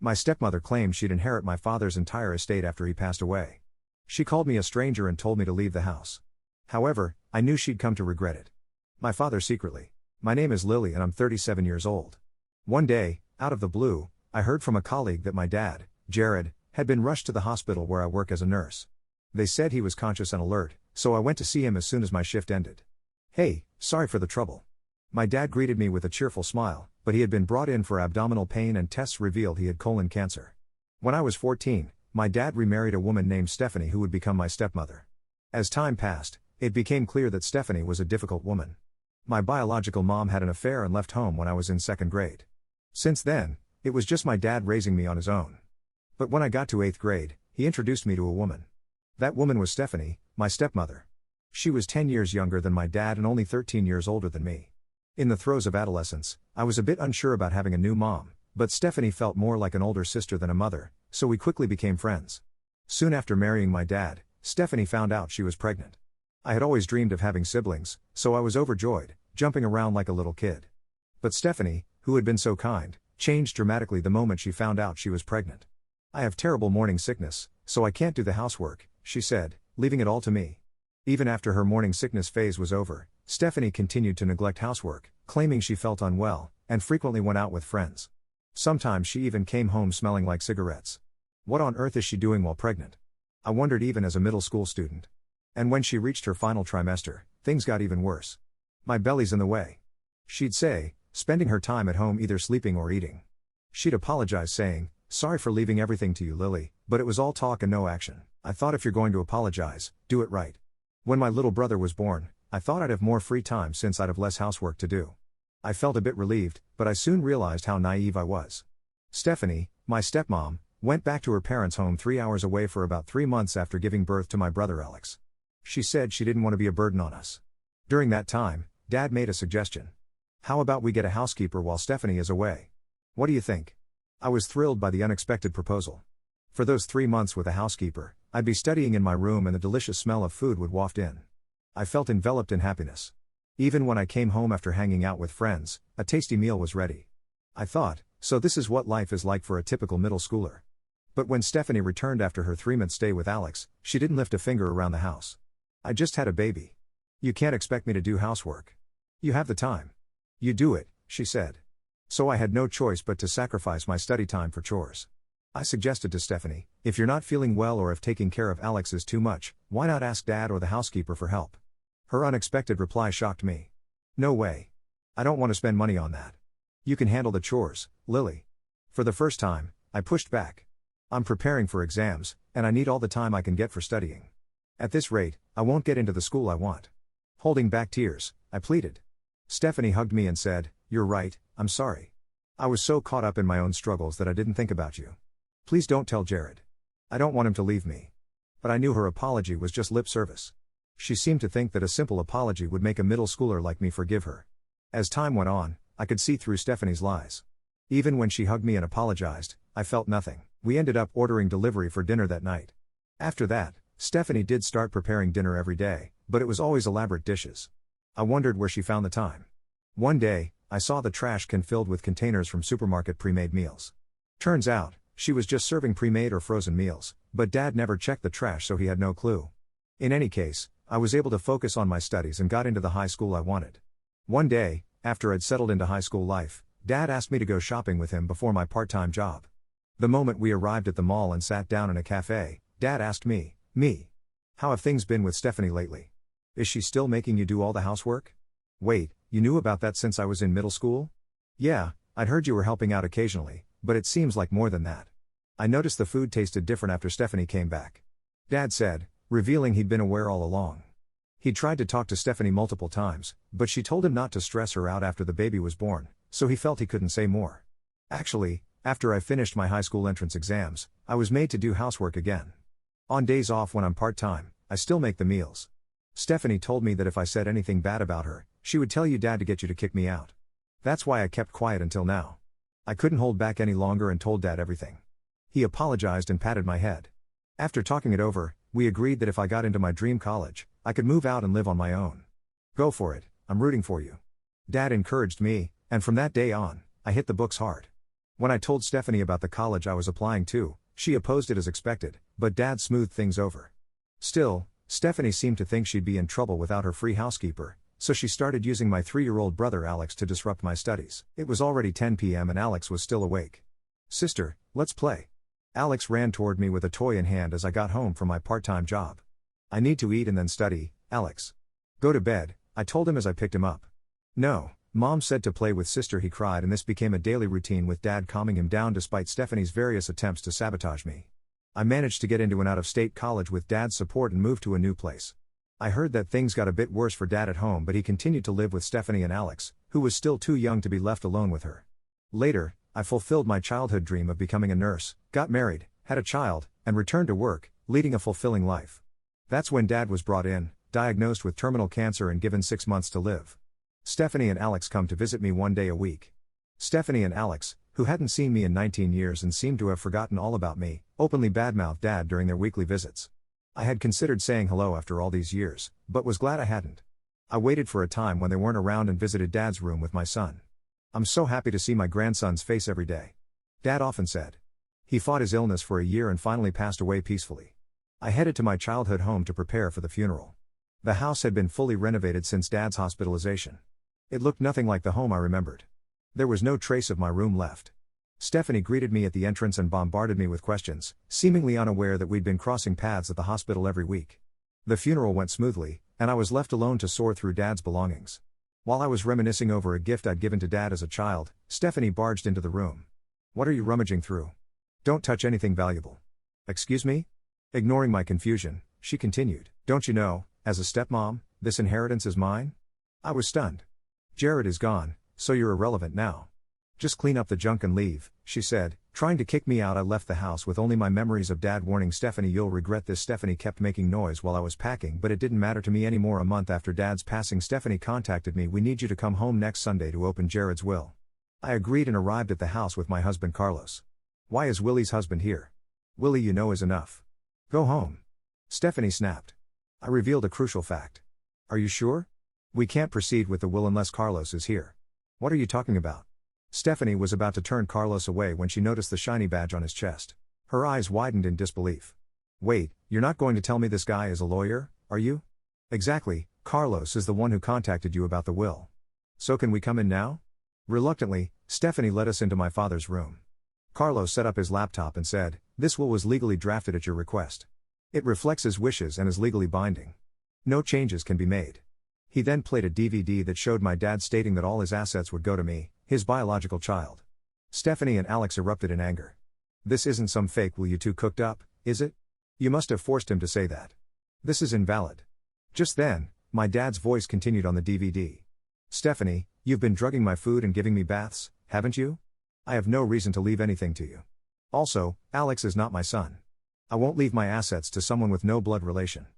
My stepmother claimed she'd inherit my father's entire estate after he passed away. She called me a stranger and told me to leave the house. However, I knew she'd come to regret it. My father secretly. My name is Lily and I'm 37 years old. One day, out of the blue, I heard from a colleague that my dad, Jared, had been rushed to the hospital where I work as a nurse. They said he was conscious and alert, so I went to see him as soon as my shift ended. "Hey, sorry for the trouble." My dad greeted me with a cheerful smile, but he had been brought in for abdominal pain and tests revealed he had colon cancer. When I was 14, my dad remarried a woman named Stephanie who would become my stepmother. As time passed, it became clear that Stephanie was a difficult woman. My biological mom had an affair and left home when I was in second grade. Since then, it was just my dad raising me on his own. But when I got to 8th grade, he introduced me to a woman. That woman was Stephanie, my stepmother. She was 10 years younger than my dad and only 13 years older than me. In the throes of adolescence, I was a bit unsure about having a new mom, but Stephanie felt more like an older sister than a mother, so we quickly became friends. Soon after marrying my dad, Stephanie found out she was pregnant. I had always dreamed of having siblings, so I was overjoyed, jumping around like a little kid. But Stephanie, who had been so kind, changed dramatically the moment she found out she was pregnant. "I have terrible morning sickness, so I can't do the housework," she said, leaving it all to me. Even after her morning sickness phase was over, Stephanie continued to neglect housework, claiming she felt unwell, and frequently went out with friends. Sometimes she even came home smelling like cigarettes. What on earth is she doing while pregnant? I wondered even as a middle school student. And when she reached her final trimester, things got even worse. "My belly's in the way," she'd say, spending her time at home either sleeping or eating. She'd apologize saying, "Sorry for leaving everything to you, Lily, but it was all talk and no action. I thought if you're going to apologize, do it right." When my little brother was born, I thought I'd have more free time since I'd have less housework to do. I felt a bit relieved, but I soon realized how naive I was. Stephanie, my stepmom, went back to her parents' home 3 hours away for about 3 months after giving birth to my brother Alex. She said she didn't want to be a burden on us. During that time, Dad made a suggestion. "How about we get a housekeeper while Stephanie is away? What do you think?" I was thrilled by the unexpected proposal. For those 3 months with a housekeeper, I'd be studying in my room and the delicious smell of food would waft in. I felt enveloped in happiness. Even when I came home after hanging out with friends, a tasty meal was ready. I thought, so this is what life is like for a typical middle schooler. But when Stephanie returned after her 3-month stay with Alex, she didn't lift a finger around the house. "I just had a baby. You can't expect me to do housework. You have the time. You do it," she said. So I had no choice but to sacrifice my study time for chores. I suggested to Stephanie, "If you're not feeling well or if taking care of Alex is too much, why not ask Dad or the housekeeper for help?" Her unexpected reply shocked me. "No way. I don't want to spend money on that. You can handle the chores, Lily." For the first time, I pushed back. "I'm preparing for exams, and I need all the time I can get for studying. At this rate, I won't get into the school I want." Holding back tears, I pleaded. Stephanie hugged me and said, "You're right, I'm sorry. I was so caught up in my own struggles that I didn't think about you. Please don't tell Jared. I don't want him to leave me." But I knew her apology was just lip service. She seemed to think that a simple apology would make a middle schooler like me forgive her. As time went on, I could see through Stephanie's lies. Even when she hugged me and apologized, I felt nothing. We ended up ordering delivery for dinner that night. After that, Stephanie did start preparing dinner every day, but it was always elaborate dishes. I wondered where she found the time. One day, I saw the trash can filled with containers from supermarket pre-made meals. Turns out, she was just serving pre-made or frozen meals, but Dad never checked the trash so he had no clue. In any case, I was able to focus on my studies and got into the high school I wanted. One day, after I'd settled into high school life, Dad asked me to go shopping with him before my part-time job. The moment we arrived at the mall and sat down in a cafe, Dad asked me, "How have things been with Stephanie lately? Is she still making you do all the housework?" "Wait, you knew about that since I was in middle school?" "Yeah, I'd heard you were helping out occasionally, but it seems like more than that. I noticed the food tasted different after Stephanie came back," Dad said, revealing he'd been aware all along. He'd tried to talk to Stephanie multiple times, but she told him not to stress her out after the baby was born, so he felt he couldn't say more. Actually, after I finished my high school entrance exams, I was made to do housework again. On days off when I'm part-time, I still make the meals. Stephanie told me that if I said anything bad about her, she would tell you Dad to get you to kick me out. That's why I kept quiet until now. I couldn't hold back any longer and told Dad everything. He apologized and patted my head. After talking it over, we agreed that if I got into my dream college, I could move out and live on my own. "Go for it, I'm rooting for you." Dad encouraged me, and from that day on, I hit the books hard. When I told Stephanie about the college I was applying to, she opposed it as expected, but Dad smoothed things over. Still, Stephanie seemed to think she'd be in trouble without her free housekeeper, so she started using my 3-year-old brother Alex to disrupt my studies. It was already 10 p.m. and Alex was still awake. "Sister, let's play." Alex ran toward me with a toy in hand as I got home from my part-time job. "I need to eat and then study, Alex." "Go to bed," I told him as I picked him up. "No, Mom said to play with sister," he cried, and this became a daily routine with Dad calming him down despite Stephanie's various attempts to sabotage me. I managed to get into an out-of-state college with Dad's support and moved to a new place. I heard that things got a bit worse for Dad at home, but he continued to live with Stephanie and Alex, who was still too young to be left alone with her. Later, I fulfilled my childhood dream of becoming a nurse, got married, had a child, and returned to work, leading a fulfilling life. That's when Dad was brought in, diagnosed with terminal cancer and given 6 months to live. Stephanie and Alex come to visit me one day a week. Stephanie and Alex, who hadn't seen me in 19 years and seemed to have forgotten all about me, openly badmouthed Dad during their weekly visits. I had considered saying hello after all these years, but was glad I hadn't. I waited for a time when they weren't around and visited Dad's room with my son. "I'm so happy to see my grandson's face every day," Dad often said. He fought his illness for a year and finally passed away peacefully. I headed to my childhood home to prepare for the funeral. The house had been fully renovated since Dad's hospitalization. It looked nothing like the home I remembered. There was no trace of my room left. Stephanie greeted me at the entrance and bombarded me with questions, seemingly unaware that we'd been crossing paths at the hospital every week. The funeral went smoothly, and I was left alone to sort through Dad's belongings. While I was reminiscing over a gift I'd given to Dad as a child, Stephanie barged into the room. "What are you rummaging through? Don't touch anything valuable." "Excuse me?" Ignoring my confusion, she continued, "Don't you know, as a stepmom, this inheritance is mine?" I was stunned. "Jared is gone, so you're irrelevant now. Just clean up the junk and leave," she said, trying to kick me out. I left the house with only my memories of Dad warning Stephanie, "You'll regret this." Stephanie kept making noise while I was packing, but it didn't matter to me anymore. A month after Dad's passing, Stephanie contacted me. "We need you to come home next Sunday to open Jared's will." I agreed and arrived at the house with my husband Carlos. "Why is Willie's husband here?" "Willie, you know, is enough. Go home," Stephanie snapped. I revealed a crucial fact. "Are you sure? We can't proceed with the will unless Carlos is here." "What are you talking about?" Stephanie was about to turn Carlos away when she noticed the shiny badge on his chest. Her eyes widened in disbelief. "Wait, you're not going to tell me this guy is a lawyer, are you?" "Exactly, Carlos is the one who contacted you about the will." "So can we come in now?" Reluctantly, Stephanie led us into my father's room. Carlos set up his laptop and said, "This will was legally drafted at your request. It reflects his wishes and is legally binding. No changes can be made." He then played a DVD that showed my dad stating that all his assets would go to me, his biological child. Stephanie and Alex erupted in anger. "This isn't some fake will you two cooked up, is it? You must have forced him to say that. This is invalid." Just then, my dad's voice continued on the DVD. "Stephanie, you've been drugging my food and giving me baths, haven't you? I have no reason to leave anything to you. Also, Alex is not my son. I won't leave my assets to someone with no blood relation.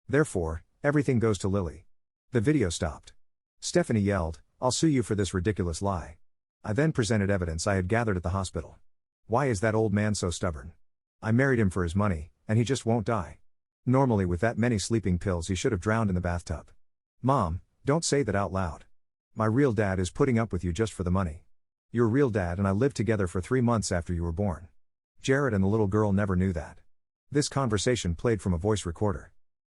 Therefore, everything goes to Lily." The video stopped. Stephanie yelled, "I'll sue you for this ridiculous lie." I then presented evidence I had gathered at the hospital. "Why is that old man so stubborn? I married him for his money, and he just won't die. Normally with that many sleeping pills he should have drowned in the bathtub." "Mom, don't say that out loud. My real dad is putting up with you just for the money. Your real dad and I lived together for 3 months after you were born. Jared and the little girl never knew that." This conversation played from a voice recorder.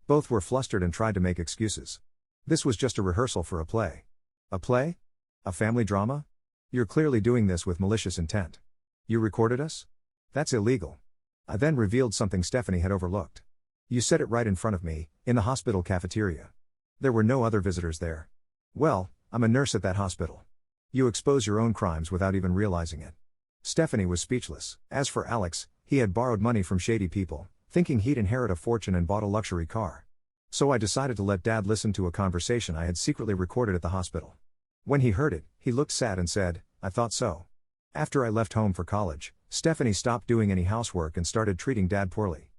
Both were flustered and tried to make excuses. This was just a rehearsal for a play. "A play? A family drama? You're clearly doing this with malicious intent. You recorded us? That's illegal." I then revealed something Stephanie had overlooked. "You said it right in front of me, in the hospital cafeteria. There were no other visitors there." "Well, I'm a nurse at that hospital. You expose your own crimes without even realizing it." Stephanie was speechless. As for Alex, he had borrowed money from shady people, thinking he'd inherit a fortune and bought a luxury car. So I decided to let Dad listen to a conversation I had secretly recorded at the hospital. When he heard it, he looked sad and said, "I thought so." After I left home for college, Stephanie stopped doing any housework and started treating Dad poorly.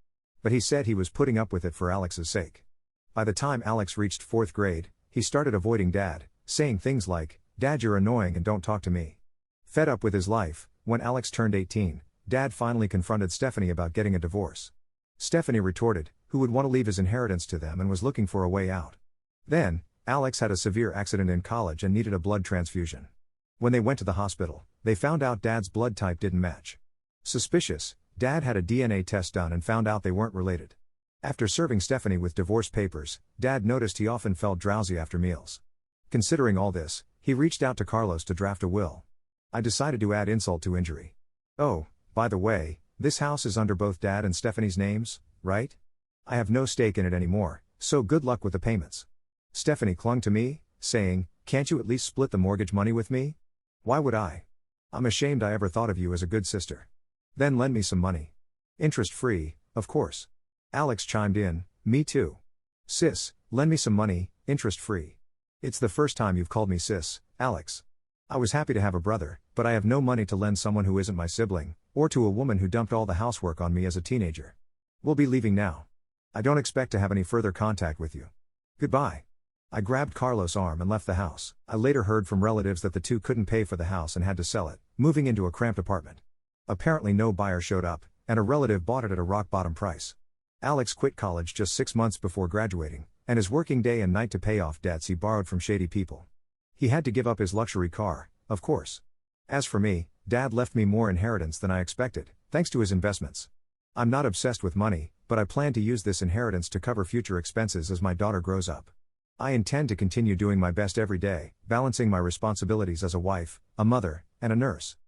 But he said he was putting up with it for Alex's sake. By the time Alex reached 4th grade, he started avoiding Dad, saying things like, "Dad, you're annoying and don't talk to me." Fed up with his life, when Alex turned 18, Dad finally confronted Stephanie about getting a divorce. Stephanie retorted, who would want to leave his inheritance to them and was looking for a way out. Then, Alex had a severe accident in college and needed a blood transfusion. When they went to the hospital, They found out Dad's blood type didn't match. Suspicious, Dad had a DNA test done and found out they weren't related. After serving Stephanie with divorce papers, Dad noticed he often felt drowsy after meals. Considering all this, he reached out to Carlos to draft a will. I decided to add insult to injury. Oh, by the way, this house is under both Dad and Stephanie's names, right? I have no stake in it anymore, so good luck with the payments. Stephanie clung to me, saying, "Can't you at least split the mortgage money with me?" Why would I? I'm ashamed I ever thought of you as a good sister. Then lend me some money. Interest free, of course. Alex chimed in, "Me too. Sis, lend me some money, interest free." It's the first time you've called me sis, Alex. I was happy to have a brother, but I have no money to lend someone who isn't my sibling, or to a woman who dumped all the housework on me as a teenager. We'll be leaving now. I don't expect to have any further contact with you. Goodbye. I grabbed Carlos' arm and left the house. I later heard from relatives that the two couldn't pay for the house and had to sell it, moving into a cramped apartment. Apparently no buyer showed up, and a relative bought it at a rock-bottom price. Alex quit college just 6 months before graduating, and is working day and night to pay off debts he borrowed from shady people. He had to give up his luxury car, of course. As for me, Dad left me more inheritance than I expected, thanks to his investments. I'm not obsessed with money, but I plan to use this inheritance to cover future expenses as my daughter grows up. I intend to continue doing my best every day, balancing my responsibilities as a wife, a mother, and a nurse.